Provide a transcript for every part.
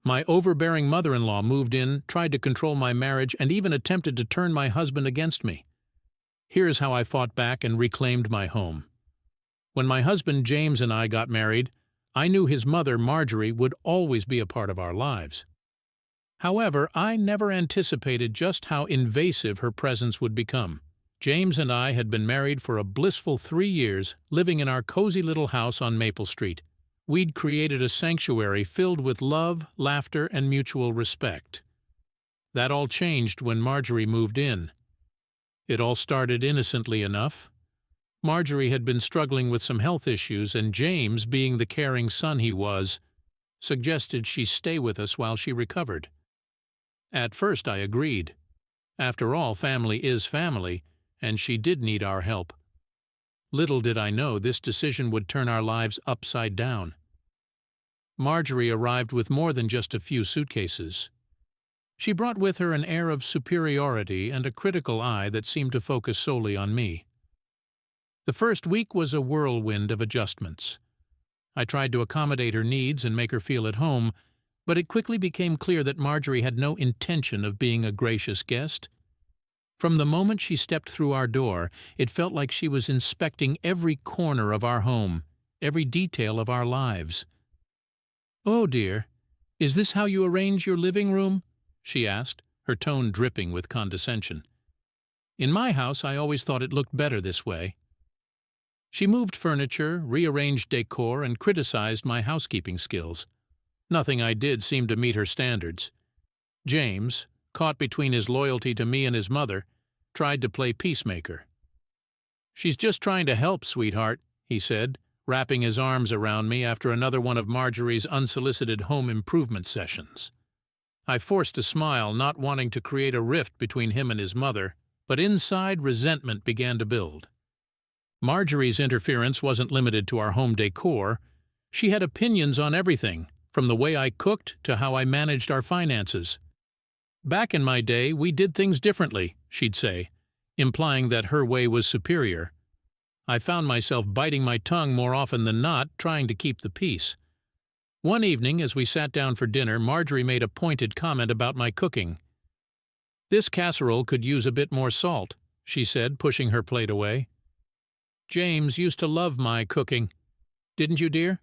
My overbearing mother-in-law moved in, tried to control my marriage, and even attempted to turn my husband against me. Here's how I fought back and reclaimed my home. When my husband James and I got married, I knew his mother, Marjorie, would always be a part of our lives. However, I never anticipated just how invasive her presence would become. James and I had been married for a blissful 3 years, living in our cozy little house on Maple Street. We'd created a sanctuary filled with love, laughter, and mutual respect. That all changed when Marjorie moved in. It all started innocently enough. Marjorie had been struggling with some health issues, and James, being the caring son he was, suggested she stay with us while she recovered. At first I agreed. After all, family is family, and she did need our help. Little did I know this decision would turn our lives upside down. Marjorie arrived with more than just a few suitcases. She brought with her an air of superiority and a critical eye that seemed to focus solely on me. The first week was a whirlwind of adjustments. I tried to accommodate her needs and make her feel at home, but it quickly became clear that Marjorie had no intention of being a gracious guest. From the moment she stepped through our door, it felt like she was inspecting every corner of our home, every detail of our lives. "Oh, dear, is this how you arrange your living room?" she asked, her tone dripping with condescension. "In my house, I always thought it looked better this way." She moved furniture, rearranged decor, and criticized my housekeeping skills. Nothing I did seemed to meet her standards. James, caught between his loyalty to me and his mother, tried to play peacemaker. "She's just trying to help, sweetheart," he said, wrapping his arms around me after another one of Marjorie's unsolicited home improvement sessions. I forced a smile, not wanting to create a rift between him and his mother, but inside resentment began to build. Marjorie's interference wasn't limited to our home decor. She had opinions on everything, from the way I cooked to how I managed our finances. "Back in my day, we did things differently," she'd say, implying that her way was superior. I found myself biting my tongue more often than not, trying to keep the peace. One evening, as we sat down for dinner, Marjorie made a pointed comment about my cooking. "This casserole could use a bit more salt," she said, pushing her plate away. "James used to love my cooking. Didn't you, dear?"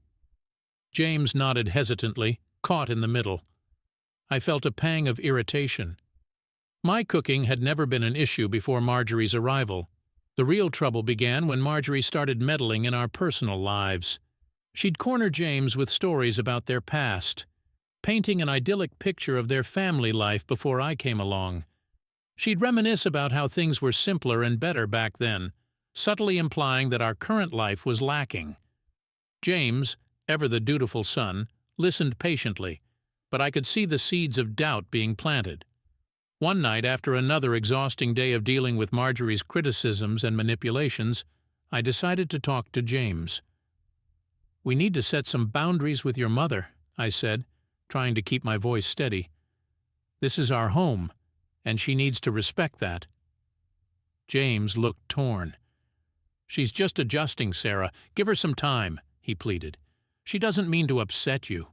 James nodded hesitantly, caught in the middle. I felt a pang of irritation. My cooking had never been an issue before Marjorie's arrival. The real trouble began when Marjorie started meddling in our personal lives. She'd corner James with stories about their past, painting an idyllic picture of their family life before I came along. She'd reminisce about how things were simpler and better back then, subtly implying that our current life was lacking. James, ever the dutiful son, listened patiently, but I could see the seeds of doubt being planted. One night, after another exhausting day of dealing with Marjorie's criticisms and manipulations, I decided to talk to James. "We need to set some boundaries with your mother," I said, trying to keep my voice steady. "This is our home, and she needs to respect that." James looked torn. "She's just adjusting, Sarah. Give her some time," he pleaded. "She doesn't mean to upset you."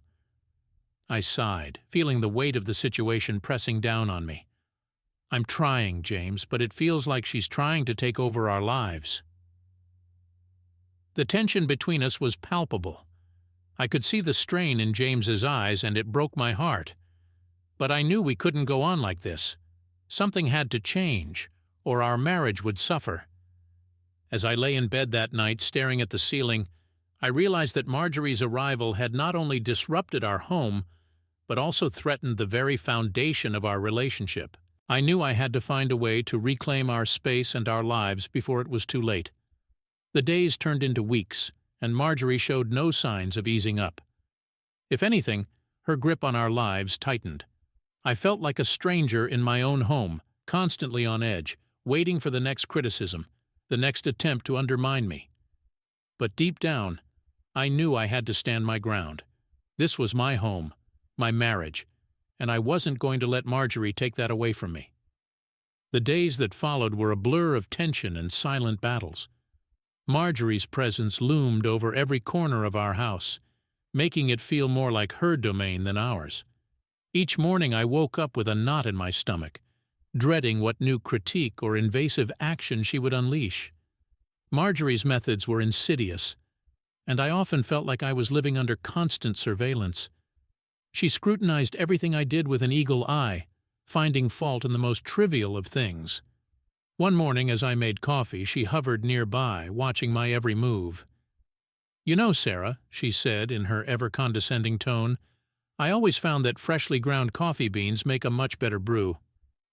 I sighed, feeling the weight of the situation pressing down on me. "I'm trying, James, but it feels like she's trying to take over our lives." The tension between us was palpable. I could see the strain in James's eyes, and it broke my heart. But I knew we couldn't go on like this. Something had to change, or our marriage would suffer. As I lay in bed that night, staring at the ceiling, I realized that Marjorie's arrival had not only disrupted our home, but also threatened the very foundation of our relationship. I knew I had to find a way to reclaim our space and our lives before it was too late. The days turned into weeks, and Marjorie showed no signs of easing up. If anything, her grip on our lives tightened. I felt like a stranger in my own home, constantly on edge, waiting for the next criticism, the next attempt to undermine me. But deep down, I knew I had to stand my ground. This was my home, my marriage, and I wasn't going to let Marjorie take that away from me. The days that followed were a blur of tension and silent battles. Marjorie's presence loomed over every corner of our house, making it feel more like her domain than ours. Each morning I woke up with a knot in my stomach, dreading what new critique or invasive action she would unleash. Marjorie's methods were insidious, and I often felt like I was living under constant surveillance. She scrutinized everything I did with an eagle eye, finding fault in the most trivial of things. One morning as I made coffee, she hovered nearby, watching my every move. "You know, Sarah," she said in her ever-condescending tone, "I always found that freshly ground coffee beans make a much better brew.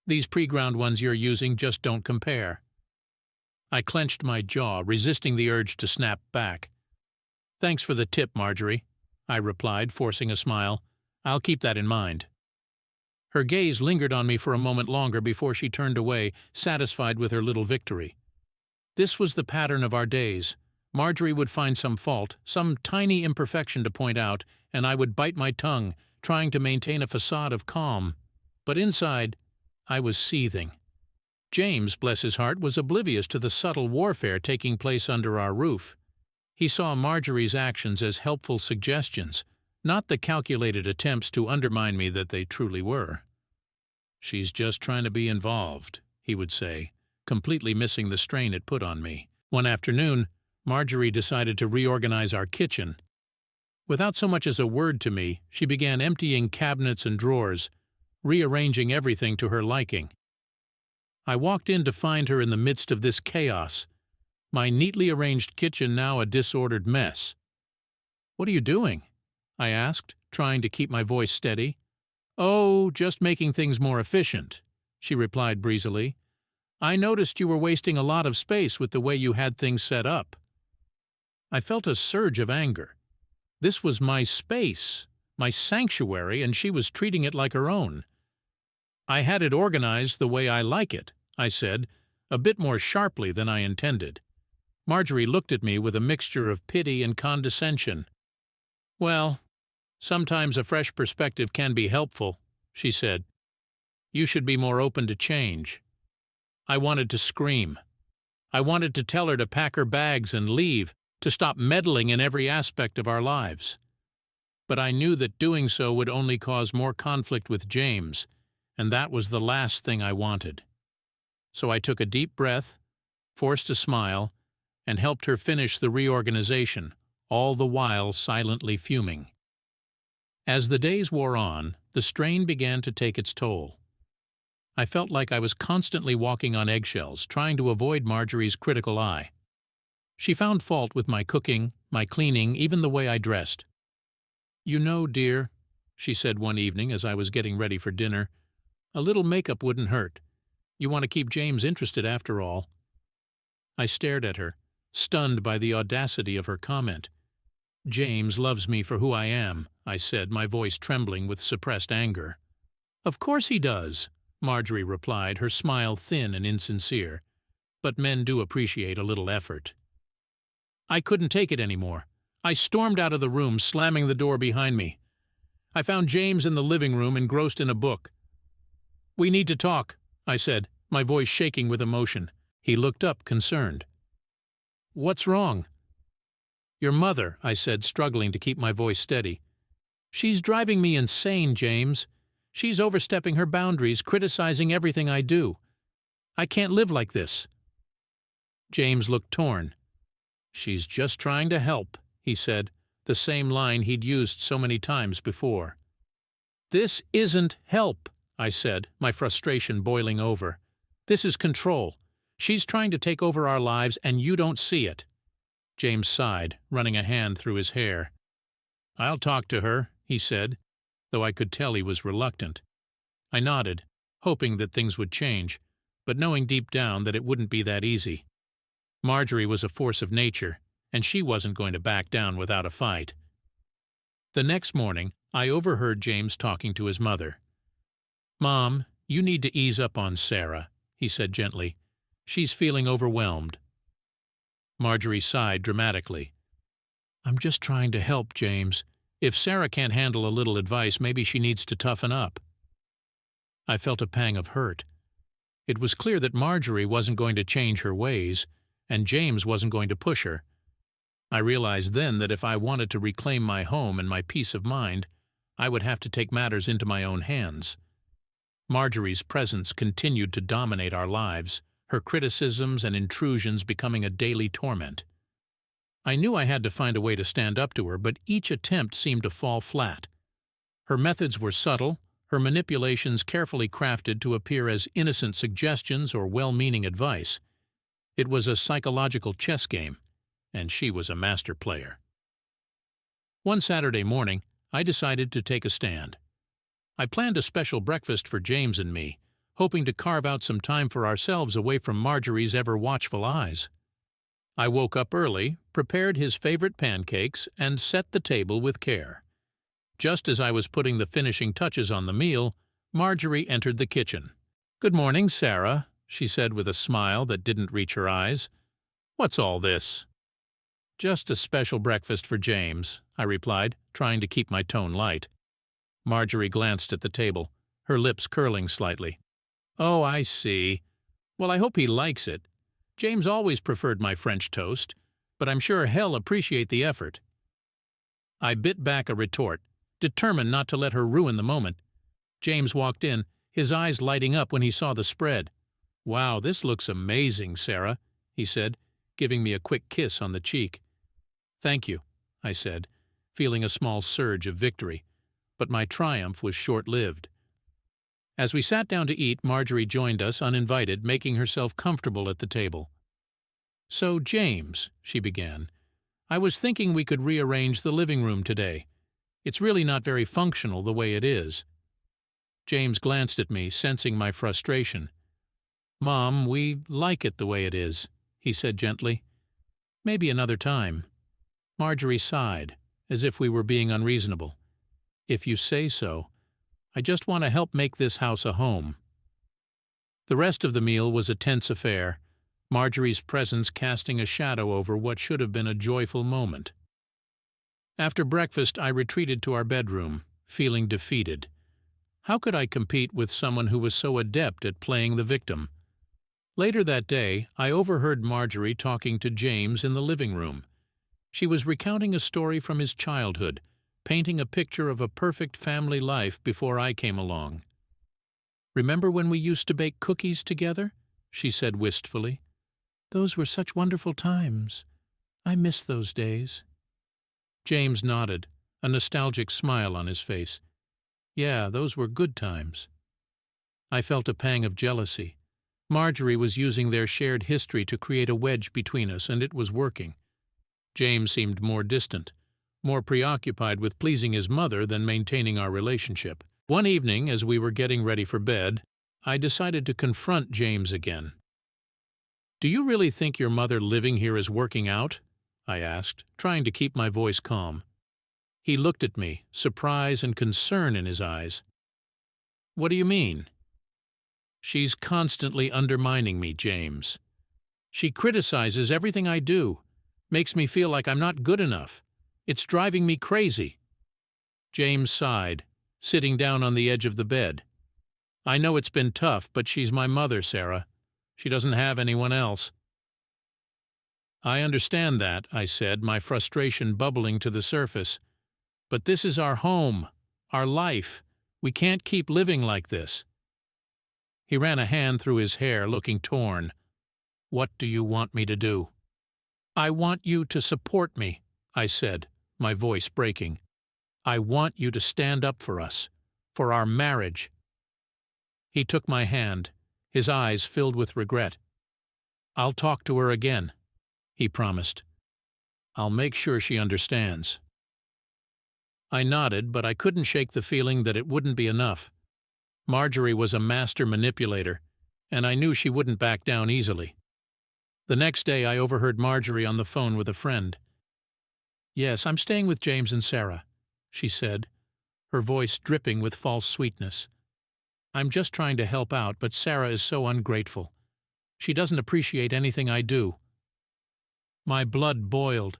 These pre-ground ones you're using just don't compare." I clenched my jaw, resisting the urge to snap back. "Thanks for the tip, Marjorie," I replied, forcing a smile. "I'll keep that in mind." Her gaze lingered on me for a moment longer before she turned away, satisfied with her little victory. This was the pattern of our days. Marjorie would find some fault, some tiny imperfection to point out, and I would bite my tongue, trying to maintain a facade of calm. But inside, I was seething. James, bless his heart, was oblivious to the subtle warfare taking place under our roof. He saw Marjorie's actions as helpful suggestions, not the calculated attempts to undermine me that they truly were. "She's just trying to be involved," he would say, completely missing the strain it put on me. One afternoon, Marjorie decided to reorganize our kitchen. Without so much as a word to me, she began emptying cabinets and drawers, rearranging everything to her liking. I walked in to find her in the midst of this chaos, my neatly arranged kitchen now a disordered mess. "What are you doing?" I asked, trying to keep my voice steady. "Oh, just making things more efficient," she replied breezily. "I noticed you were wasting a lot of space with the way you had things set up." I felt a surge of anger. This was my space, my sanctuary, and she was treating it like her own. "I had it organized the way I like it," I said, a bit more sharply than I intended. Marjorie looked at me with a mixture of pity and condescension. "Well, sometimes a fresh perspective can be helpful," she said. "You should be more open to change." I wanted to scream. I wanted to tell her to pack her bags and leave, to stop meddling in every aspect of our lives. But I knew that doing so would only cause more conflict with James, and that was the last thing I wanted. So I took a deep breath, forced a smile, and helped her finish the reorganization, all the while silently fuming. As the days wore on, the strain began to take its toll. I felt like I was constantly walking on eggshells, trying to avoid Marjorie's critical eye. She found fault with my cooking, my cleaning, even the way I dressed. "You know, dear," she said one evening as I was getting ready for dinner, "a little makeup wouldn't hurt. You want to keep James interested after all." I stared at her, stunned by the audacity of her comment. "James loves me for who I am," I said, my voice trembling with suppressed anger. "Of course he does," Marjorie replied, her smile thin and insincere. "But men do appreciate a little effort." I couldn't take it anymore. I stormed out of the room, slamming the door behind me. I found James in the living room, engrossed in a book. "We need to talk," I said, my voice shaking with emotion. He looked up, concerned. "What's wrong?" "Your mother," I said, struggling to keep my voice steady. "She's driving me insane, James. She's overstepping her boundaries, criticizing everything I do. I can't live like this." James looked torn. "She's just trying to help," he said, the same line he'd used so many times before. "This isn't help," I said, my frustration boiling over. "This is control. She's trying to take over our lives, and you don't see it." James sighed, running a hand through his hair. "I'll talk to her," he said, though I could tell he was reluctant. I nodded, hoping that things would change, but knowing deep down that it wouldn't be that easy. Marjorie was a force of nature, and she wasn't going to back down without a fight. The next morning, I overheard James talking to his mother. "Mom, you need to ease up on Sarah," he said gently. "She's feeling overwhelmed." Marjorie sighed dramatically. "I'm just trying to help, James. If Sarah can't handle a little advice, maybe she needs to toughen up." I felt a pang of hurt. It was clear that Marjorie wasn't going to change her ways, and James wasn't going to push her. I realized then that if I wanted to reclaim my home and my peace of mind, I would have to take matters into my own hands. Marjorie's presence continued to dominate our lives, her criticisms and intrusions becoming a daily torment. I knew I had to find a way to stand up to her, but each attempt seemed to fall flat. Her methods were subtle, her manipulations carefully crafted to appear as innocent suggestions or well-meaning advice. It was a psychological chess game, and she was a master player. One Saturday morning, I decided to take a stand. I planned a special breakfast for James and me, hoping to carve out some time for ourselves away from Marjorie's ever-watchful eyes. I woke up early, prepared his favorite pancakes, and set the table with care. Just as I was putting the finishing touches on the meal, Marjorie entered the kitchen. "Good morning, Sarah," she said with a smile that didn't reach her eyes. "What's all this?" "Just a special breakfast for James," I replied, trying to keep my tone light. Marjorie glanced at the table, her lips curling slightly. "Oh, I see. Well, I hope he likes it. James always preferred my French toast, but I'm sure he'll appreciate the effort." I bit back a retort, determined not to let her ruin the moment. James walked in, his eyes lighting up when he saw the spread. "Wow, this looks amazing, Sarah," he said, giving me a quick kiss on the cheek. "Thank you," I said, feeling a small surge of victory, but my triumph was short-lived. As we sat down to eat, Marjorie joined us uninvited, making herself comfortable at the table. "So, James," she began, "I was thinking we could rearrange the living room today. It's really not very functional the way it is." James glanced at me, sensing my frustration. "Mom, we like it the way it is," he said gently. "Maybe another time." Marjorie sighed, as if we were being unreasonable. "If you say so. I just want to help make this house a home." The rest of the meal was a tense affair, Marjorie's presence casting a shadow over what should have been a joyful moment. After breakfast, I retreated to our bedroom, feeling defeated. How could I compete with someone who was so adept at playing the victim? Later that day, I overheard Marjorie talking to James in the living room. She was recounting a story from his childhood, painting a picture of a perfect family life before I came along. "Remember when we used to bake cookies together?" she said wistfully. "Those were such wonderful times. I miss those days." James nodded, a nostalgic smile on his face. "Yeah, those were good times." I felt a pang of jealousy. Marjorie was using their shared history to create a wedge between us, and it was working. James seemed more distant, more preoccupied with pleasing his mother than maintaining our relationship. One evening, as we were getting ready for bed, I decided to confront James again. "Do you really think your mother living here is working out?" I asked, trying to keep my voice calm. He looked at me, surprise and concern in his eyes. "What do you mean?" "She's constantly undermining me, James. She criticizes everything I do, makes me feel like I'm not good enough. It's driving me crazy." James sighed, sitting down on the edge of the bed. "I know it's been tough, but she's my mother, Sarah. She doesn't have anyone else." "I understand that," I said, my frustration bubbling to the surface. "But this is our home, our life. We can't keep living like this." He ran a hand through his hair, looking torn. "What do you want me to do?" "I want you to support me," I said, my voice breaking. "I want you to stand up for us, for our marriage." He took my hand, his eyes filled with regret. "I'll talk to her again," he promised. "I'll make sure she understands." I nodded, but I couldn't shake the feeling that it wouldn't be enough. Marjorie was a master manipulator, and I knew she wouldn't back down easily. The next day I overheard Marjorie on the phone with a friend. "Yes, I'm staying with James and Sarah," she said, her voice dripping with false sweetness. "I'm just trying to help out, but Sarah is so ungrateful. She doesn't appreciate anything I do." My blood boiled.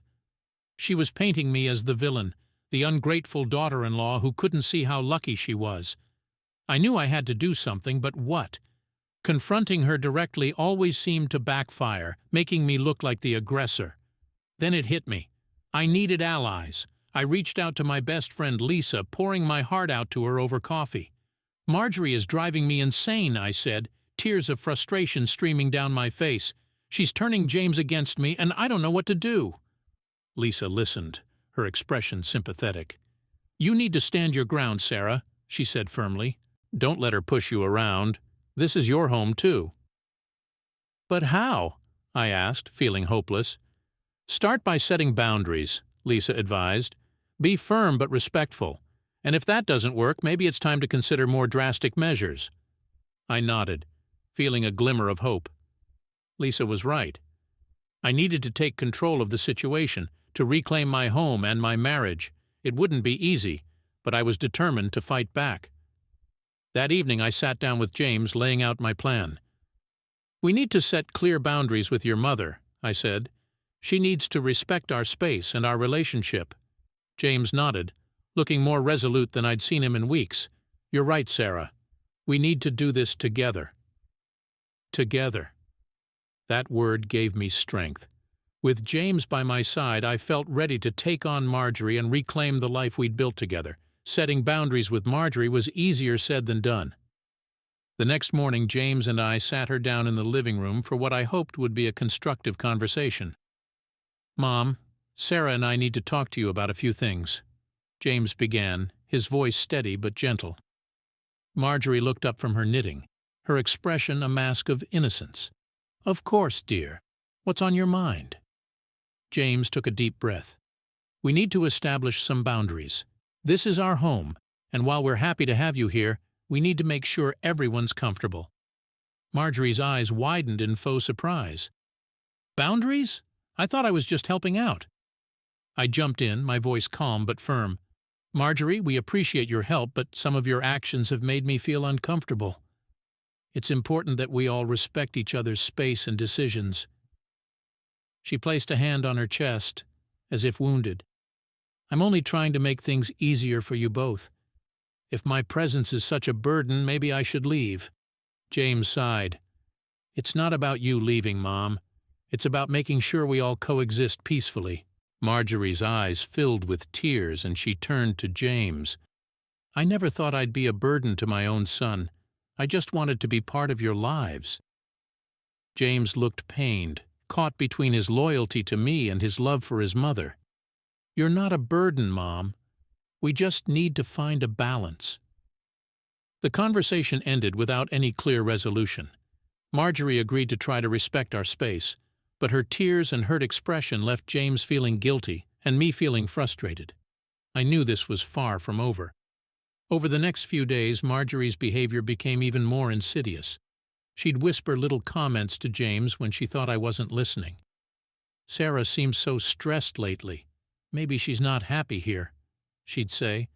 She was painting me as the villain, the ungrateful daughter-in-law who couldn't see how lucky she was. I knew I had to do something, but what? Confronting her directly always seemed to backfire, making me look like the aggressor. Then it hit me. I needed allies, I reached out to my best friend Lisa, pouring my heart out to her over coffee. "Marjorie is driving me insane," I said, tears of frustration streaming down my face. "She's turning James against me, and I don't know what to do." Lisa listened, her expression sympathetic. "You need to stand your ground, Sarah," she said firmly. "Don't let her push you around. This is your home, too." "But how?" I asked, feeling hopeless. "Start by setting boundaries," Lisa advised. "Be firm but respectful. And if that doesn't work, maybe it's time to consider more drastic measures." I nodded, feeling a glimmer of hope. Lisa was right. I needed to take control of the situation, to reclaim my home and my marriage. It wouldn't be easy, but I was determined to fight back. That evening I sat down with James, laying out my plan. "We need to set clear boundaries with your mother," I said. "She needs to respect our space and our relationship." James nodded, looking more resolute than I'd seen him in weeks. "You're right, Sarah. We need to do this together." Together. That word gave me strength. With James by my side, I felt ready to take on Marjorie and reclaim the life we'd built together. Setting boundaries with Marjorie was easier said than done. The next morning, James and I sat her down in the living room for what I hoped would be a constructive conversation. "Mom, Sarah and I need to talk to you about a few things," James began, his voice steady but gentle. Marjorie looked up from her knitting, her expression a mask of innocence. "Of course, dear. What's on your mind?" James took a deep breath. "We need to establish some boundaries. This is our home, and while we're happy to have you here, we need to make sure everyone's comfortable." Marjorie's eyes widened in faux surprise. "Boundaries? I thought I was just helping out." I jumped in, my voice calm but firm. "Marjorie, we appreciate your help, but some of your actions have made me feel uncomfortable. It's important that we all respect each other's space and decisions." She placed a hand on her chest, as if wounded. "I'm only trying to make things easier for you both. If my presence is such a burden, maybe I should leave." James sighed. "It's not about you leaving, Mom. It's about making sure we all coexist peacefully." Marjorie's eyes filled with tears, and she turned to James. "I never thought I'd be a burden to my own son. I just wanted to be part of your lives." James looked pained, caught between his loyalty to me and his love for his mother. "You're not a burden, Mom. We just need to find a balance." The conversation ended without any clear resolution. Marjorie agreed to try to respect our space, but her tears and hurt expression left James feeling guilty and me feeling frustrated. I knew this was far from over. Over the next few days, Marjorie's behavior became even more insidious. She'd whisper little comments to James when she thought I wasn't listening. "Sarah seems so stressed lately. Maybe she's not happy here," she'd say,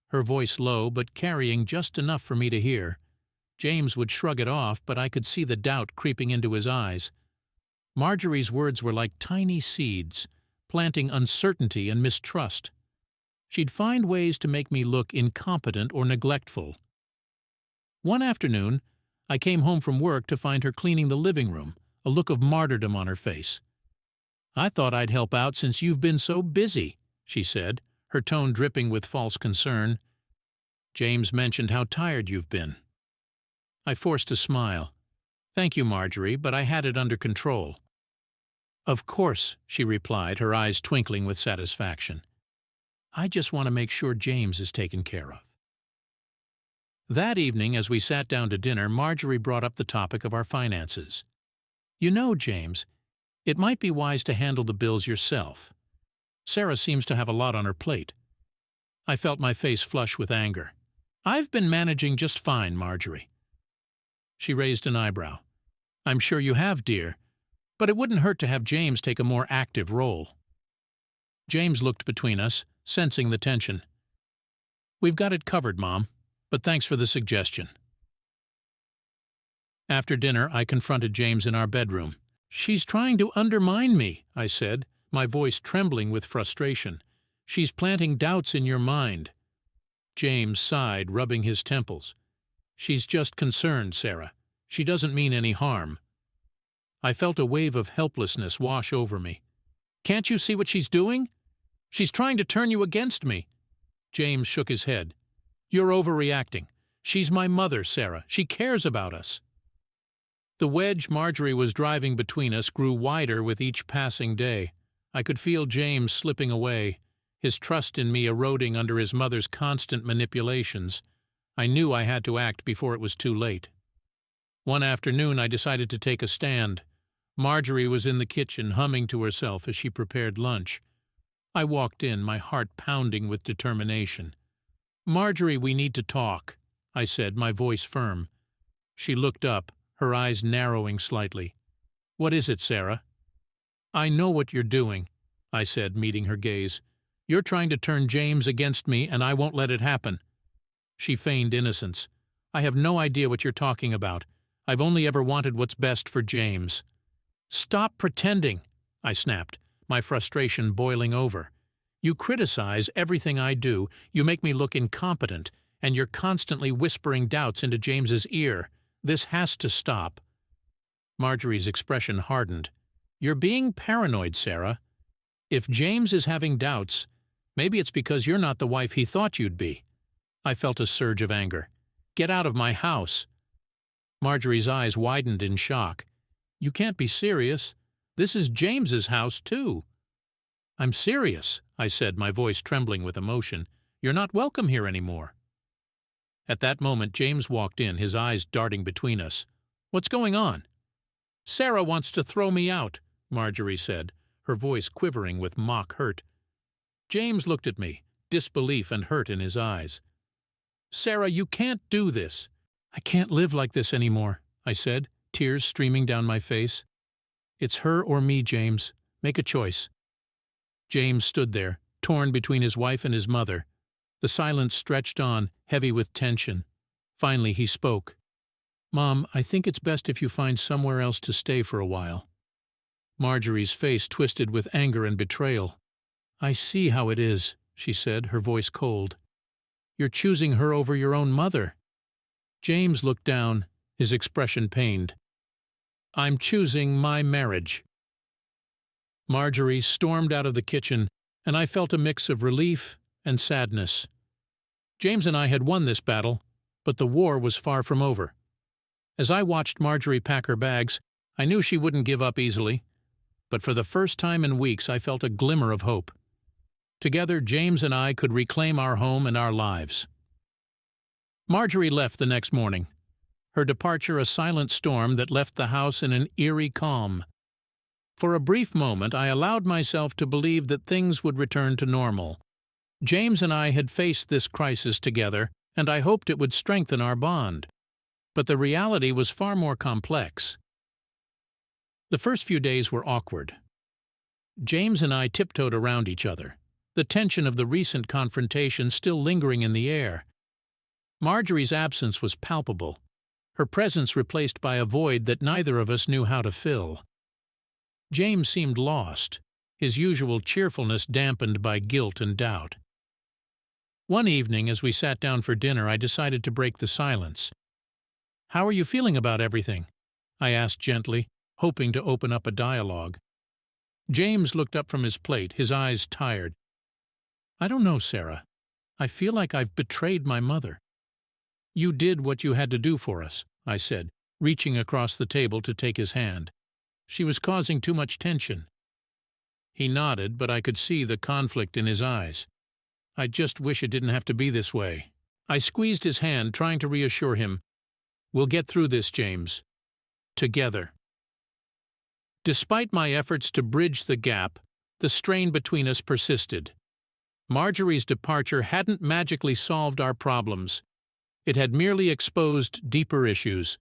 her voice low but carrying just enough for me to hear. James would shrug it off, but I could see the doubt creeping into his eyes. Marjorie's words were like tiny seeds, planting uncertainty and mistrust. She'd find ways to make me look incompetent or neglectful. One afternoon, I came home from work to find her cleaning the living room, a look of martyrdom on her face. "I thought I'd help out since you've been so busy," she said, her tone dripping with false concern. "James mentioned how tired you've been." I forced a smile. "Thank you, Marjorie, but I had it under control." "Of course," she replied, her eyes twinkling with satisfaction. "I just want to make sure James is taken care of." That evening, as we sat down to dinner, Marjorie brought up the topic of our finances. "You know, James, it might be wise to handle the bills yourself. Sarah seems to have a lot on her plate." I felt my face flush with anger. "I've been managing just fine, Marjorie." She raised an eyebrow. "I'm sure you have, dear, but it wouldn't hurt to have James take a more active role." James looked between us, sensing the tension. "We've got it covered, Mom, but thanks for the suggestion." After dinner, I confronted James in our bedroom. "She's trying to undermine me," I said, my voice trembling with frustration. "She's planting doubts in your mind." James sighed, rubbing his temples. "She's just concerned, Sarah. She doesn't mean any harm." I felt a wave of helplessness wash over me. "Can't you see what she's doing?" She's trying to turn you against me." James shook his head. "You're overreacting. She's my mother, Sarah. She cares about us." The wedge Marjorie was driving between us grew wider with each passing day. I could feel James slipping away, his trust in me eroding under his mother's constant manipulations. I knew I had to act before it was too late. One afternoon I decided to take a stand. Marjorie was in the kitchen humming to herself as she prepared lunch. I walked in, my heart pounding with determination. "Marjorie, we need to talk," I said, my voice firm. She looked up, her eyes narrowing slightly. "What is it, Sarah?" "I know what you're doing," I said, meeting her gaze. "You're trying to turn James against me, and I won't let it happen." She feigned innocence. "I have no idea what you're talking about. I've only ever wanted what's best for James." "Stop pretending," I snapped, my frustration boiling over. "You criticize everything I do, you make me look incompetent, and you're constantly whispering doubts into James's ear. This has to stop." Marjorie's expression hardened. "You're being paranoid, Sarah. If James is having doubts, maybe it's because you're not the wife he thought you'd be." I felt a surge of anger. "Get out of my house." Marjorie's eyes widened in shock. "You can't be serious. This is James's house, too." "I'm serious," I said, my voice trembling with emotion. "You're not welcome here anymore." At that moment, James walked in, his eyes darting between us. "What's going on?" "Sarah wants to throw me out," Marjorie said, her voice quivering with mock hurt. James looked at me, disbelief and hurt in his eyes. "Sarah, you can't do this." "I can't live like this anymore," I said, tears streaming down my face. "It's her or me, James. Make a choice." James stood there, torn between his wife and his mother. The silence stretched on, heavy with tension. Finally he spoke. "Mom, I think it's best if you find somewhere else to stay for a while." Marjorie's face twisted with anger and betrayal. "I see how it is," she said, her voice cold. "You're choosing her over your own mother." James looked down, his expression pained. "I'm choosing my marriage." Marjorie stormed out of the kitchen, and I felt a mix of relief and sadness. James and I had won this battle, but the war was far from over. As I watched Marjorie pack her bags, I knew she wouldn't give up easily. But for the first time in weeks, I felt a glimmer of hope. Together, James and I could reclaim our home and our lives. Marjorie left the next morning, her departure a silent storm that left the house in an eerie calm. For a brief moment, I allowed myself to believe that things would return to normal. James and I had faced this crisis together, and I hoped it would strengthen our bond. But the reality was far more complex. The first few days were awkward. James and I tiptoed around each other, the tension of the recent confrontation still lingering in the air. Marjorie's absence was palpable, her presence replaced by a void that neither of us knew how to fill. James seemed lost, his usual cheerfulness dampened by guilt and doubt. One evening, as we sat down for dinner, I decided to break the silence. "How are you feeling about everything?" I asked gently, hoping to open up a dialogue. James looked up from his plate, his eyes tired. "I don't know, Sarah. I feel like I've betrayed my mother." "You did what you had to do for us," I said, reaching across the table to take his hand. "She was causing too much tension." He nodded, but I could see the conflict in his eyes. "I just wish it didn't have to be this way." I squeezed his hand, trying to reassure him. "We'll get through this, James. Together." Despite my efforts to bridge the gap, the strain between us persisted. Marjorie's departure hadn't magically solved our problems. It had merely exposed deeper issues.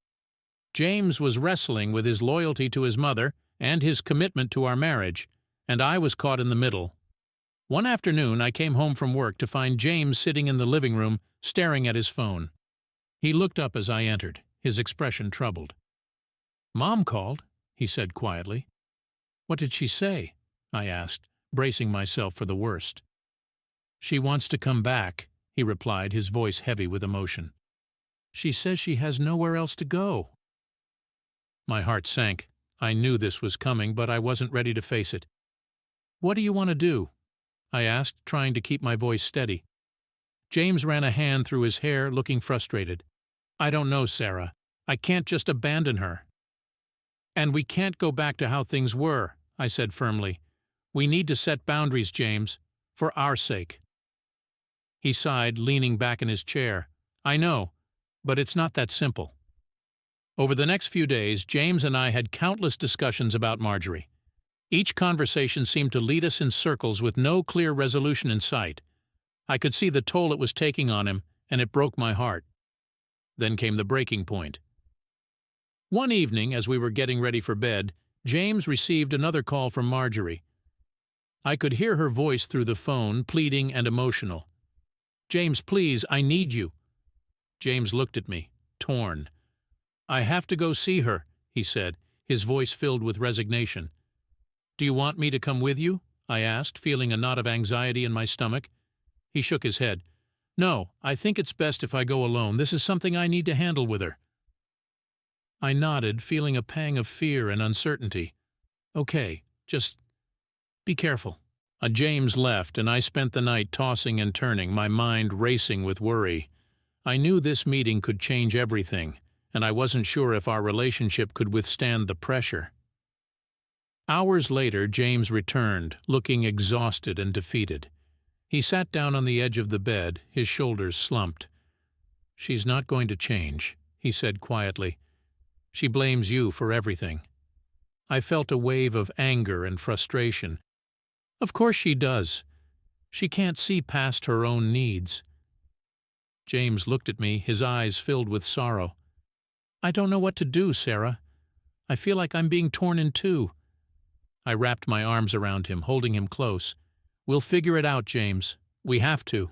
James was wrestling with his loyalty to his mother and his commitment to our marriage, and I was caught in the middle. One afternoon, I came home from work to find James sitting in the living room, staring at his phone. He looked up as I entered, his expression troubled. "Mom called," he said quietly. "What did she say?" I asked, bracing myself for the worst. "She wants to come back," he replied, his voice heavy with emotion. "She says she has nowhere else to go." My heart sank. I knew this was coming, but I wasn't ready to face it. "What do you want to do?" I asked, trying to keep my voice steady. James ran a hand through his hair, looking frustrated. I don't know, Sarah. I can't just abandon her. And we can't go back to how things were, I said firmly. We need to set boundaries, James, for our sake. He sighed, leaning back in his chair. I know, but it's not that simple. Over the next few days, James and I had countless discussions about Marjorie. Each conversation seemed to lead us in circles with no clear resolution in sight. I could see the toll it was taking on him, and it broke my heart. Then came the breaking point. One evening, as we were getting ready for bed, James received another call from Marjorie. I could hear her voice through the phone, pleading and emotional. James, please, I need you. James looked at me, torn. I have to go see her, he said, his voice filled with resignation. Do you want me to come with you? I asked, feeling a knot of anxiety in my stomach. He shook his head. No, I think it's best if I go alone. This is something I need to handle with her. I nodded, feeling a pang of fear and uncertainty. Okay, just be careful. James left, and I spent the night tossing and turning, my mind racing with worry. I knew this meeting could change everything, and I wasn't sure if our relationship could withstand the pressure. Hours later, James returned, looking exhausted and defeated. He sat down on the edge of the bed, his shoulders slumped. She's not going to change, he said quietly. She blames you for everything. I felt a wave of anger and frustration. Of course she does. She can't see past her own needs. James looked at me, his eyes filled with sorrow. I don't know what to do, Sarah. I feel like I'm being torn in two. I wrapped my arms around him, holding him close. We'll figure it out, James. We have to.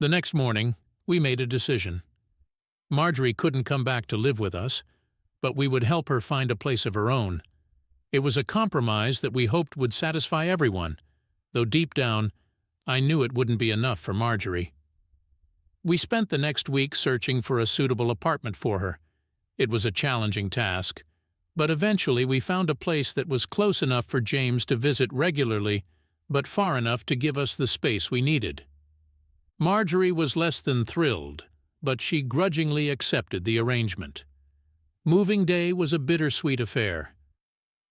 The next morning, we made a decision. Marjorie couldn't come back to live with us, but we would help her find a place of her own. It was a compromise that we hoped would satisfy everyone, though deep down, I knew it wouldn't be enough for Marjorie. We spent the next week searching for a suitable apartment for her. It was a challenging task, but eventually we found a place that was close enough for James to visit regularly, but far enough to give us the space we needed. Marjorie was less than thrilled, but she grudgingly accepted the arrangement. Moving day was a bittersweet affair.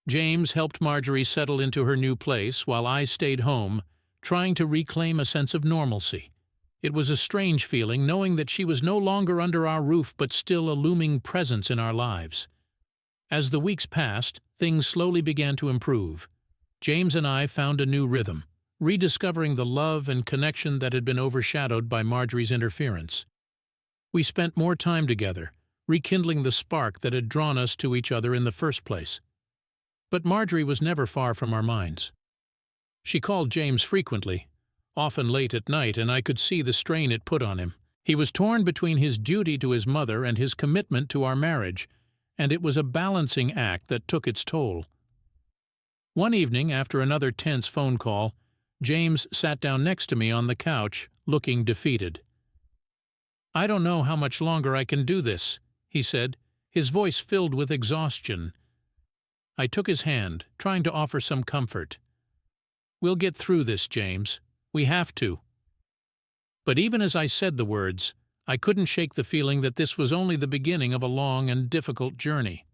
James helped Marjorie settle into her new place while I stayed home, trying to reclaim a sense of normalcy. It was a strange feeling knowing that she was no longer under our roof but still a looming presence in our lives. As the weeks passed, things slowly began to improve. James and I found a new rhythm, rediscovering the love and connection that had been overshadowed by Marjorie's interference. We spent more time together, rekindling the spark that had drawn us to each other in the first place. But Marjorie was never far from our minds. She called James frequently, often late at night, and I could see the strain it put on him. He was torn between his duty to his mother and his commitment to our marriage, and it was a balancing act that took its toll. One evening, after another tense phone call, James sat down next to me on the couch, looking defeated. I don't know how much longer I can do this, he said, his voice filled with exhaustion. I took his hand, trying to offer some comfort. We'll get through this, James. We have to. But even as I said the words, I couldn't shake the feeling that this was only the beginning of a long and difficult journey.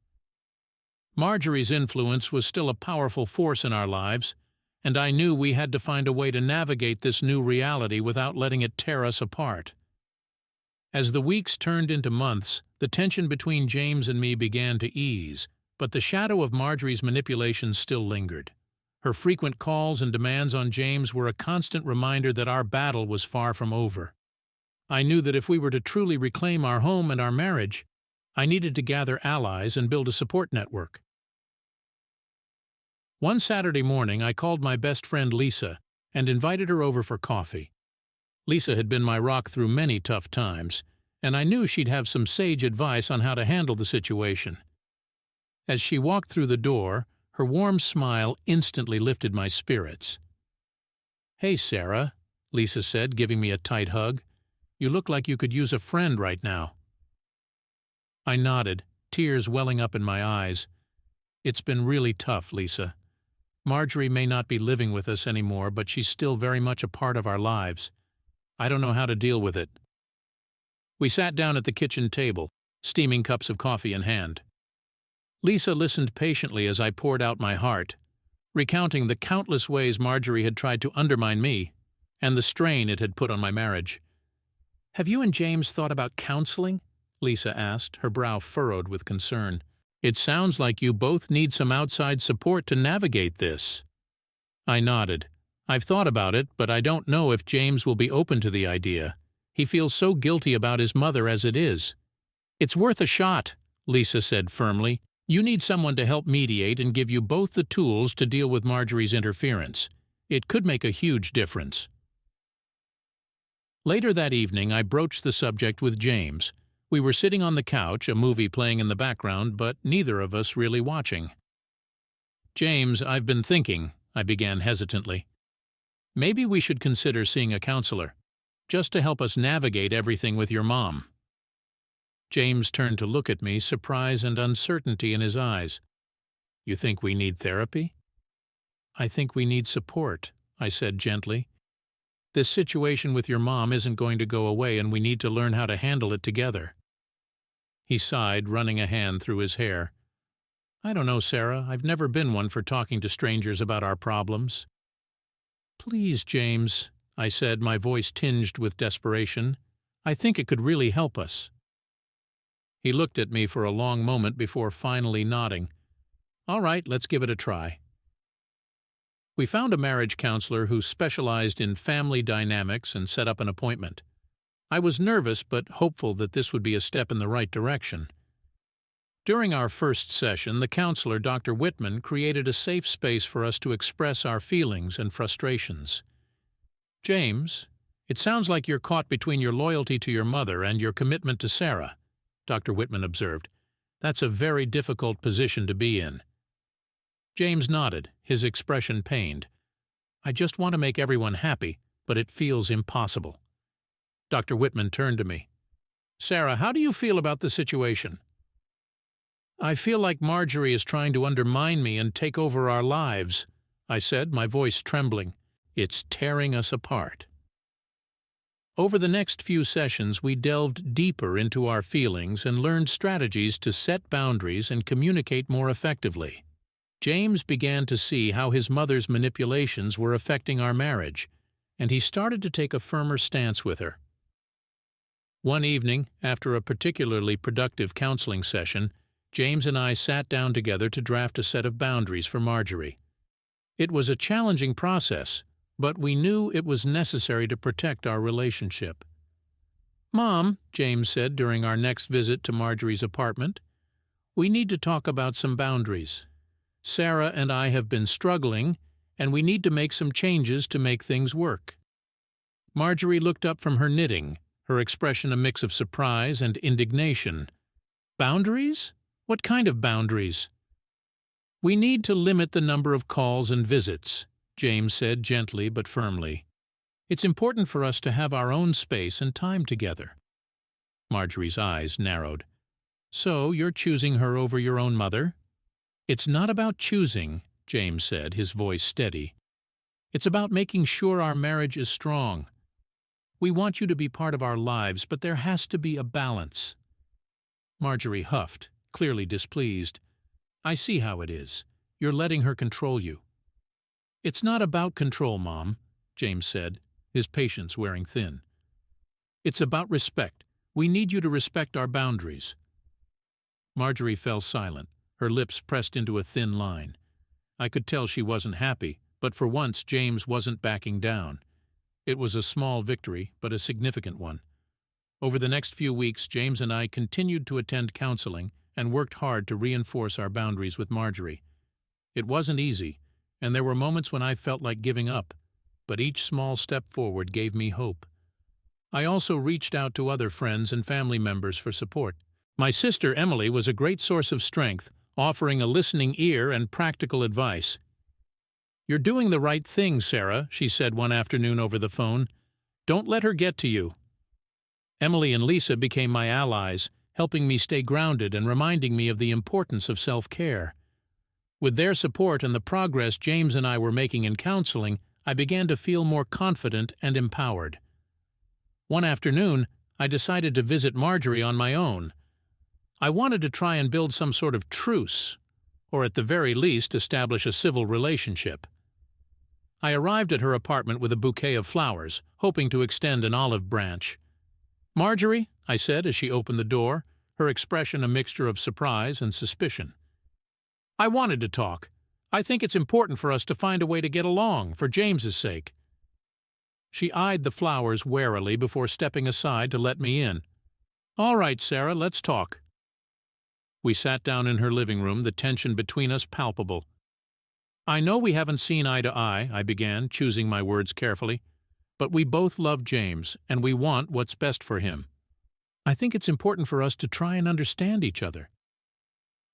Marjorie's influence was still a powerful force in our lives, and I knew we had to find a way to navigate this new reality without letting it tear us apart. As the weeks turned into months, the tension between James and me began to ease, but the shadow of Marjorie's manipulation still lingered. Her frequent calls and demands on James were a constant reminder that our battle was far from over. I knew that if we were to truly reclaim our home and our marriage, I needed to gather allies and build a support network. One Saturday morning, I called my best friend Lisa and invited her over for coffee. Lisa had been my rock through many tough times, and I knew she'd have some sage advice on how to handle the situation. As she walked through the door, her warm smile instantly lifted my spirits. "Hey, Sarah," Lisa said, giving me a tight hug. "You look like you could use a friend right now." I nodded, tears welling up in my eyes. "It's been really tough, Lisa. Marjorie may not be living with us anymore, but she's still very much a part of our lives. I don't know how to deal with it." We sat down at the kitchen table, steaming cups of coffee in hand. Lisa listened patiently as I poured out my heart, recounting the countless ways Marjorie had tried to undermine me and the strain it had put on my marriage. "Have you and James thought about counseling?" Lisa asked, her brow furrowed with concern. "It sounds like you both need some outside support to navigate this." I nodded. "I've thought about it, but I don't know if James will be open to the idea. He feels so guilty about his mother as it is." "It's worth a shot," Lisa said firmly. "You need someone to help mediate and give you both the tools to deal with Marjorie's interference. It could make a huge difference." Later that evening, I broached the subject with James. We were sitting on the couch, a movie playing in the background, but neither of us really watching. "James, I've been thinking," I began hesitantly. "Maybe we should consider seeing a counselor, just to help us navigate everything with your mom." James turned to look at me, surprise and uncertainty in his eyes. "You think we need therapy?" "I think we need support," I said gently. "This situation with your mom isn't going to go away, and we need to learn how to handle it together." He sighed, running a hand through his hair. "I don't know, Sarah. I've never been one for talking to strangers about our problems." "Please, James," I said, my voice tinged with desperation. "I think it could really help us." He looked at me for a long moment before finally nodding. "All right, let's give it a try." We found a marriage counselor who specialized in family dynamics and set up an appointment. I was nervous but hopeful that this would be a step in the right direction. During our first session, the counselor, Dr. Whitman, created a safe space for us to express our feelings and frustrations. "James, it sounds like you're caught between your loyalty to your mother and your commitment to Sarah," Dr. Whitman observed. "That's a very difficult position to be in." James nodded, his expression pained. "I just want to make everyone happy, but it feels impossible." Dr. Whitman turned to me. "Sarah, how do you feel about the situation?" "I feel like Marjorie is trying to undermine me and take over our lives," I said, my voice trembling. "It's tearing us apart." Over the next few sessions, we delved deeper into our feelings and learned strategies to set boundaries and communicate more effectively. James began to see how his mother's manipulations were affecting our marriage, and he started to take a firmer stance with her. One evening, after a particularly productive counseling session, James and I sat down together to draft a set of boundaries for Marjorie. It was a challenging process, but we knew it was necessary to protect our relationship. "Mom," James said during our next visit to Marjorie's apartment, "we need to talk about some boundaries. Sarah and I have been struggling, and we need to make some changes to make things work." Marjorie looked up from her knitting, her expression a mix of surprise and indignation. "Boundaries? What kind of boundaries?" "We need to limit the number of calls and visits," James said gently but firmly. "It's important for us to have our own space and time together." Marjorie's eyes narrowed. "So you're choosing her over your own mother?" "It's not about choosing," James said, his voice steady. "It's about making sure our marriage is strong. We want you to be part of our lives, but there has to be a balance." Marjorie huffed, clearly displeased. "I see how it is. You're letting her control you." "It's not about control, Mom," James said, his patience wearing thin. "It's about respect. We need you to respect our boundaries." Marjorie fell silent, her lips pressed into a thin line. I could tell she wasn't happy, but for once James wasn't backing down. It was a small victory, but a significant one. Over the next few weeks, James and I continued to attend counseling and worked hard to reinforce our boundaries with Marjorie. It wasn't easy, and there were moments when I felt like giving up, but each small step forward gave me hope. I also reached out to other friends and family members for support. My sister Emily was a great source of strength, offering a listening ear and practical advice. "You're doing the right thing, Sarah," she said one afternoon over the phone. "Don't let her get to you." Emily and Lisa became my allies, helping me stay grounded and reminding me of the importance of self-care. With their support and the progress James and I were making in counseling, I began to feel more confident and empowered. One afternoon, I decided to visit Marjorie on my own. I wanted to try and build some sort of truce, or at the very least establish a civil relationship. I arrived at her apartment with a bouquet of flowers, hoping to extend an olive branch. "Marjorie," I said as she opened the door, her expression a mixture of surprise and suspicion. "I wanted to talk. I think it's important for us to find a way to get along, for James's sake." She eyed the flowers warily before stepping aside to let me in. "All right, Sarah, let's talk." We sat down in her living room, the tension between us palpable. "I know we haven't seen eye to eye," I began, choosing my words carefully, "but we both love James, and we want what's best for him. I think it's important for us to try and understand each other."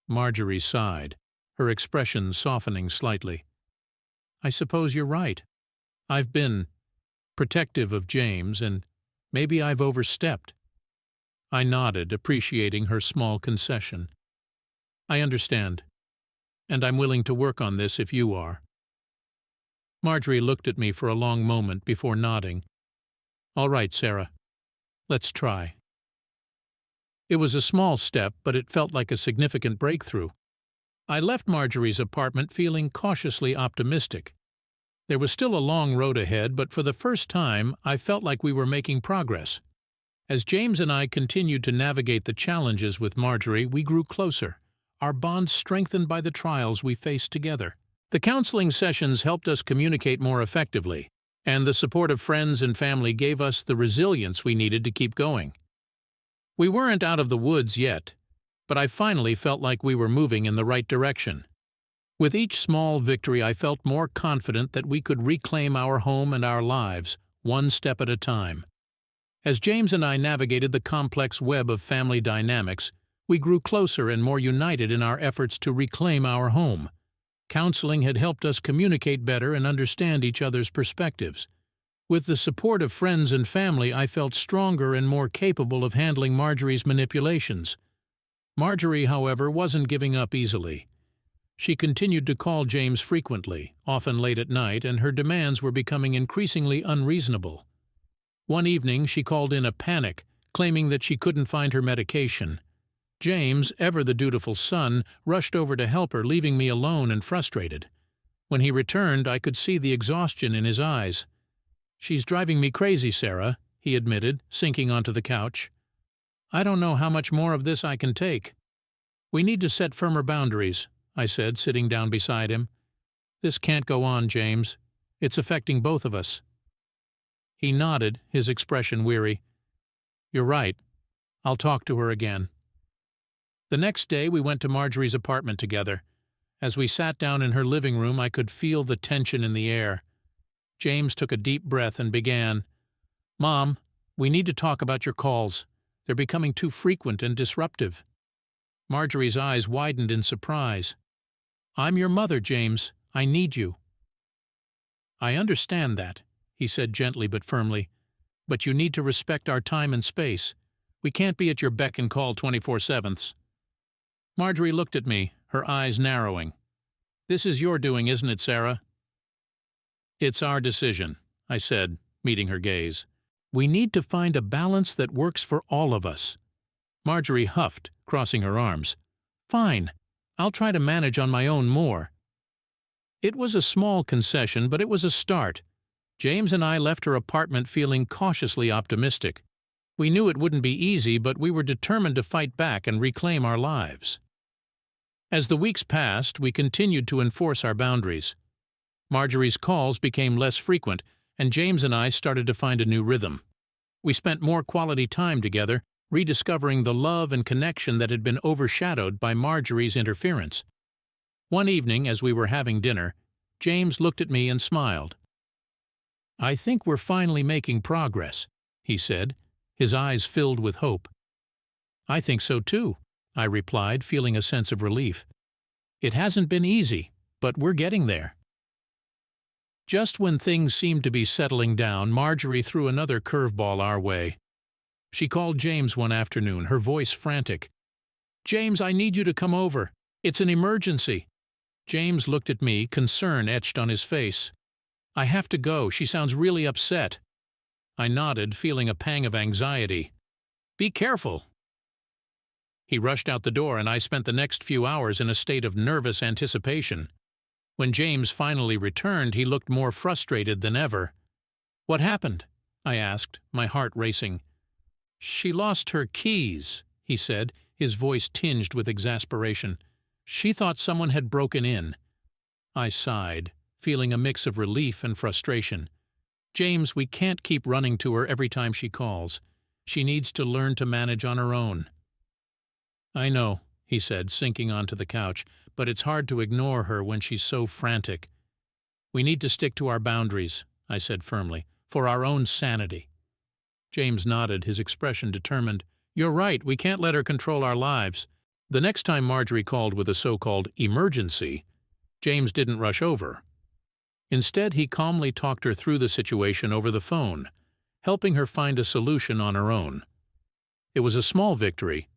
Marjorie sighed, her expression softening slightly. "I suppose you're right. I've been protective of James, and maybe I've overstepped." I nodded, appreciating her small concession. "I understand, and I'm willing to work on this if you are." Marjorie looked at me for a long moment before nodding. "All right, Sarah. Let's try." It was a small step, but it felt like a significant breakthrough. I left Marjorie's apartment feeling cautiously optimistic. There was still a long road ahead, but for the first time I felt like we were making progress. As James and I continued to navigate the challenges with Marjorie, we grew closer, our bond strengthened by the trials we faced together. The counseling sessions helped us communicate more effectively, and the support of friends and family gave us the resilience we needed to keep going. We weren't out of the woods yet, but I finally felt like we were moving in the right direction. With each small victory, I felt more confident that we could reclaim our home and our lives, one step at a time. As James and I navigated the complex web of family dynamics, we grew closer and more united in our efforts to reclaim our home. Counseling had helped us communicate better and understand each other's perspectives. With the support of friends and family, I felt stronger and more capable of handling Marjorie's manipulations. Marjorie, however, wasn't giving up easily. She continued to call James frequently, often late at night, and her demands were becoming increasingly unreasonable. One evening she called in a panic, claiming that she couldn't find her medication. James, ever the dutiful son, rushed over to help her, leaving me alone and frustrated. When he returned, I could see the exhaustion in his eyes. "She's driving me crazy, Sarah," he admitted, sinking onto the couch. "I don't know how much more of this I can take." "We need to set firmer boundaries," I said, sitting down beside him. "This can't go on, James. It's affecting both of us." He nodded, his expression weary. "You're right. I'll talk to her again." The next day we went to Marjorie's apartment together. As we sat down in her living room, I could feel the tension in the air. James took a deep breath and began, "Mom, we need to talk about your calls. They're becoming too frequent and disruptive." Marjorie's eyes widened in surprise. "I'm your mother, James. I need you." "I understand that," he said gently but firmly, "but you need to respect our time and space. We can't be at your beck and call 24/7. Marjorie looked at me, her eyes narrowing. "This is your doing, isn't it, Sarah?" "It's our decision," I said, meeting her gaze. "We need to find a balance that works for all of us." Marjorie huffed, crossing her arms. "Fine. I'll try to manage on my own more." It was a small concession, but it was a start. James and I left her apartment feeling cautiously optimistic. We knew it wouldn't be easy, but we were determined to fight back and reclaim our lives. As the weeks passed, we continued to enforce our boundaries. Marjorie's calls became less frequent, and James and I started to find a new rhythm. We spent more quality time together, rediscovering the love and connection that had been overshadowed by Marjorie's interference. One evening, as we were having dinner, James looked at me and smiled. "I think we're finally making progress," he said, his eyes filled with hope. "I think so too," I replied, feeling a sense of relief. "It hasn't been easy, but we're getting there." Just when things seemed to be settling down, Marjorie threw another curveball our way. She called James one afternoon, her voice frantic. "James, I need you to come over. It's an emergency." James looked at me, concern etched on his face. "I have to go. She sounds really upset." I nodded, feeling a pang of anxiety. "Be careful." He rushed out the door, and I spent the next few hours in a state of nervous anticipation. When James finally returned, he looked more frustrated than ever. "What happened?" I asked, my heart racing. "She lost her keys," he said, his voice tinged with exasperation. "She thought someone had broken in." I sighed, feeling a mix of relief and frustration. "James, we can't keep running to her every time she calls. She needs to learn to manage on her own." "I know," he said, sinking onto the couch, "but it's hard to ignore her when she's so frantic." "We need to stick to our boundaries," I said firmly, "for our own sanity." James nodded, his expression determined. "You're right, we can't let her control our lives." The next time Marjorie called with a so-called emergency, James didn't rush over. Instead, he calmly talked her through the situation over the phone, helping her find a solution on her own. It was a small victory,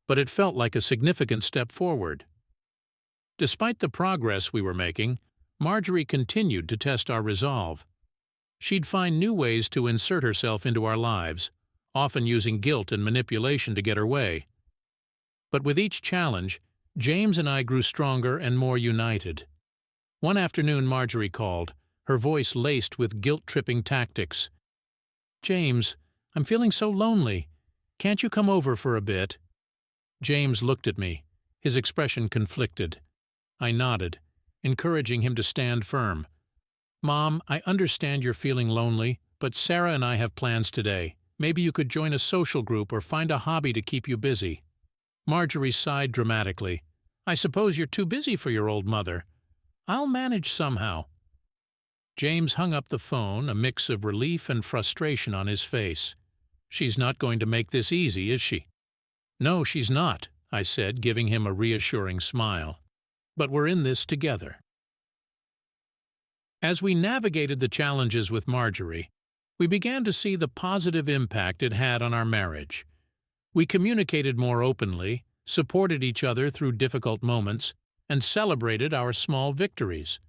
but it felt like a significant step forward. Despite the progress we were making, Marjorie continued to test our resolve. She'd find new ways to insert herself into our lives, often using guilt and manipulation to get her way. But with each challenge, James and I grew stronger and more united. One afternoon Marjorie called, her voice laced with guilt-tripping tactics. "James, I'm feeling so lonely. Can't you come over for a bit?" James looked at me, his expression conflicted. I nodded, encouraging him to stand firm. "Mom, I understand you're feeling lonely, but Sarah and I have plans today. Maybe you could join a social group or find a hobby to keep you busy." Marjorie sighed dramatically. "I suppose you're too busy for your old mother. I'll manage somehow." James hung up the phone, a mix of relief and frustration on his face. "She's not going to make this easy, is she?" "No, she's not," I said, giving him a reassuring smile. "But we're in this together." As we navigated the challenges with Marjorie, we began to see the positive impact it had on our marriage. We communicated more openly, supported each other through difficult moments, and celebrated our small victories.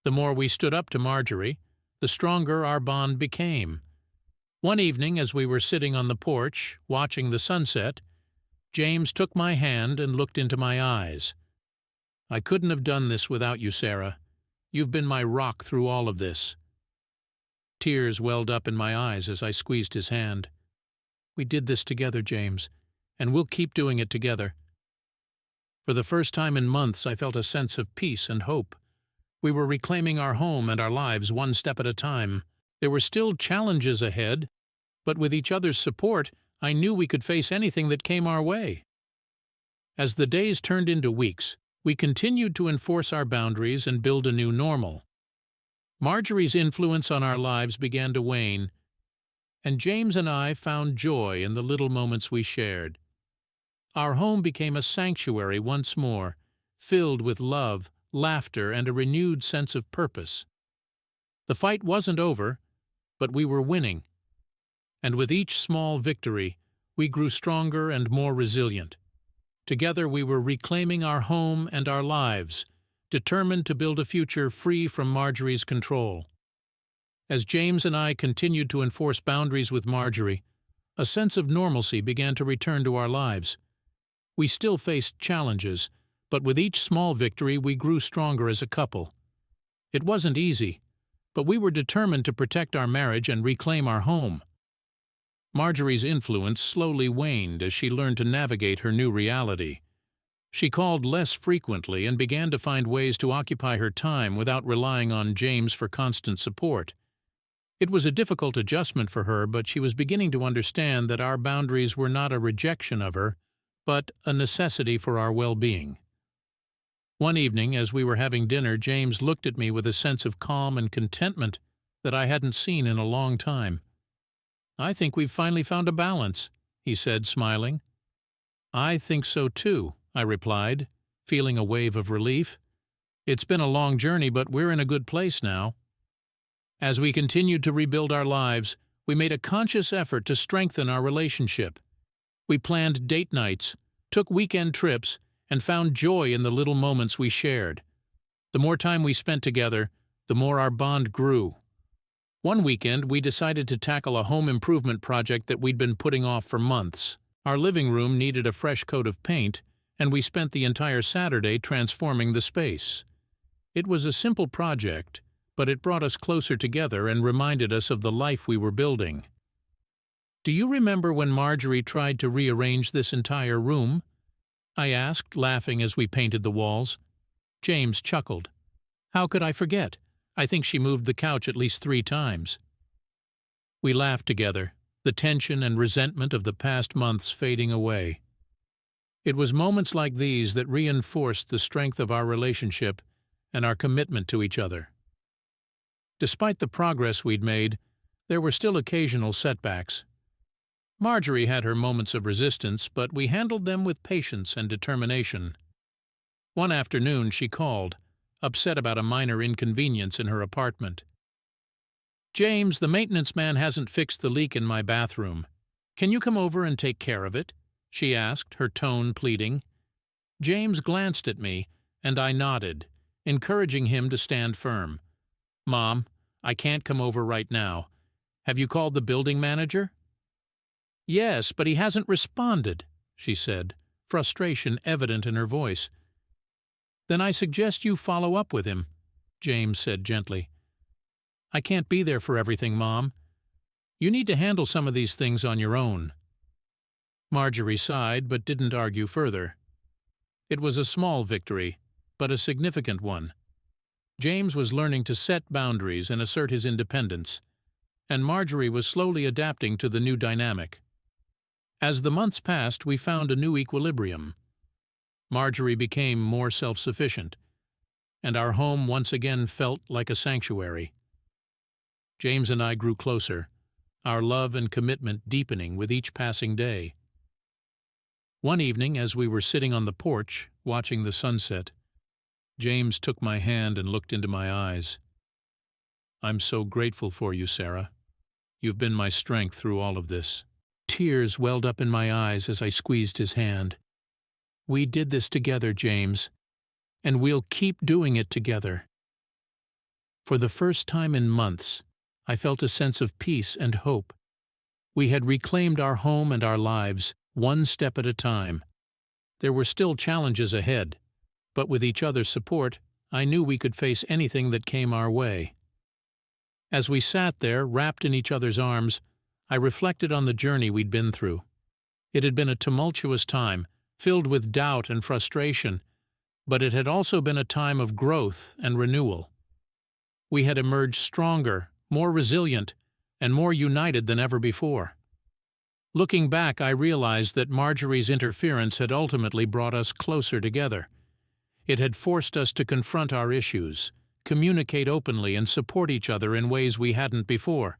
The more we stood up to Marjorie, the stronger our bond became. One evening, as we were sitting on the porch, watching the sunset, James took my hand and looked into my eyes. "I couldn't have done this without you, Sarah. You've been my rock through all of this." Tears welled up in my eyes as I squeezed his hand. "We did this together, James, and we'll keep doing it together." For the first time in months, I felt a sense of peace and hope. We were reclaiming our home and our lives one step at a time. There were still challenges ahead, but with each other's support, I knew we could face anything that came our way. As the days turned into weeks, we continued to enforce our boundaries and build a new normal. Marjorie's influence on our lives began to wane, and James and I found joy in the little moments we shared. Our home became a sanctuary once more, filled with love, laughter, and a renewed sense of purpose. The fight wasn't over, but we were winning. And with each small victory, we grew stronger and more resilient. Together we were reclaiming our home and our lives, determined to build a future free from Marjorie's control. As James and I continued to enforce boundaries with Marjorie, a sense of normalcy began to return to our lives. We still faced challenges, but with each small victory we grew stronger as a couple. It wasn't easy, but we were determined to protect our marriage and reclaim our home. Marjorie's influence slowly waned as she learned to navigate her new reality. She called less frequently and began to find ways to occupy her time without relying on James for constant support. It was a difficult adjustment for her, but she was beginning to understand that our boundaries were not a rejection of her, but a necessity for our well-being. One evening, as we were having dinner, James looked at me with a sense of calm and contentment that I hadn't seen in a long time. "I think we've finally found a balance," he said, smiling. "I think so too," I replied, feeling a wave of relief. "It's been a long journey, but we're in a good place now." As we continued to rebuild our lives, we made a conscious effort to strengthen our relationship. We planned date nights, took weekend trips, and found joy in the little moments we shared. The more time we spent together, the more our bond grew. One weekend, we decided to tackle a home improvement project that we'd been putting off for months. Our living room needed a fresh coat of paint, and we spent the entire Saturday transforming the space. It was a simple project, but it brought us closer together and reminded us of the life we were building. "Do you remember when Marjorie tried to rearrange this entire room?" I asked, laughing as we painted the walls. James chuckled. "How could I forget? I think she moved the couch at least 3 times. We laughed together, the tension and resentment of the past months fading away. It was moments like these that reinforced the strength of our relationship and our commitment to each other. Despite the progress we'd made, there were still occasional setbacks. Marjorie had her moments of resistance, but we handled them with patience and determination. One afternoon she called, upset about a minor inconvenience in her apartment. "James, the maintenance man hasn't fixed the leak in my bathroom. Can you come over and take care of it?" she asked, her tone pleading. James glanced at me, and I nodded, encouraging him to stand firm. "Mom, I can't come over right now. Have you called the building manager?" "Yes, but he hasn't responded," she said, frustration evident in her voice. "Then I suggest you follow up with him," James said gently. "I can't be there for everything, Mom. You need to handle some of these things on your own." Marjorie sighed but didn't argue further. It was a small victory, but a significant one. James was learning to set boundaries and assert his independence, and Marjorie was slowly adapting to the new dynamic. As the months passed, we found a new equilibrium. Marjorie became more self-sufficient, and our home once again felt like a sanctuary. James and I grew closer, our love and commitment deepening with each passing day. One evening, as we were sitting on the porch, watching the sunset, James took my hand and looked into my eyes. "I'm so grateful for you, Sarah. You've been my strength through all of this." Tears welled up in my eyes as I squeezed his hand. "We did this together, James, and we'll keep doing it together." For the first time in months, I felt a sense of peace and hope. We had reclaimed our home and our lives, one step at a time. There were still challenges ahead, but with each other's support, I knew we could face anything that came our way. As we sat there, wrapped in each other's arms, I reflected on the journey we'd been through. It had been a tumultuous time, filled with doubt and frustration, but it had also been a time of growth and renewal. We had emerged stronger, more resilient, and more united than ever before. Looking back, I realized that Marjorie's interference had ultimately brought us closer together. It had forced us to confront our issues, communicate openly, and support each other in ways we hadn't before.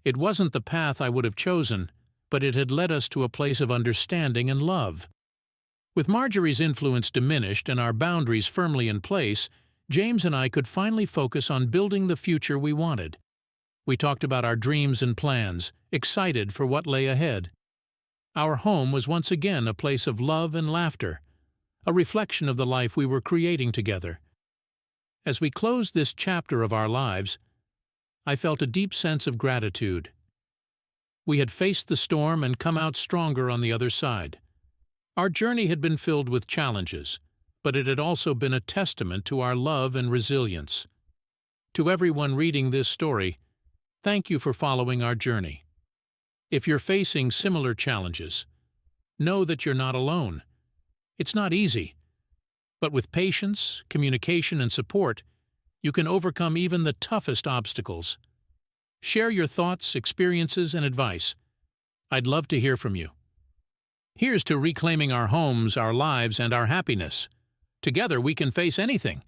It wasn't the path I would have chosen, but it had led us to a place of understanding and love. With Marjorie's influence diminished and our boundaries firmly in place, James and I could finally focus on building the future we wanted. We talked about our dreams and plans, excited for what lay ahead. Our home was once again a place of love and laughter, a reflection of the life we were creating together. As we closed this chapter of our lives, I felt a deep sense of gratitude. We had faced the storm and come out stronger on the other side. Our journey had been filled with challenges, but it had also been a testament to our love and resilience. To everyone reading this story, thank you for following our journey. If you're facing similar challenges, know that you're not alone. It's not easy, but with patience, communication, and support, you can overcome even the toughest obstacles. Share your thoughts, experiences, and advice. I'd love to hear from you. Here's to reclaiming our homes, our lives, and our happiness. Together we can face anything.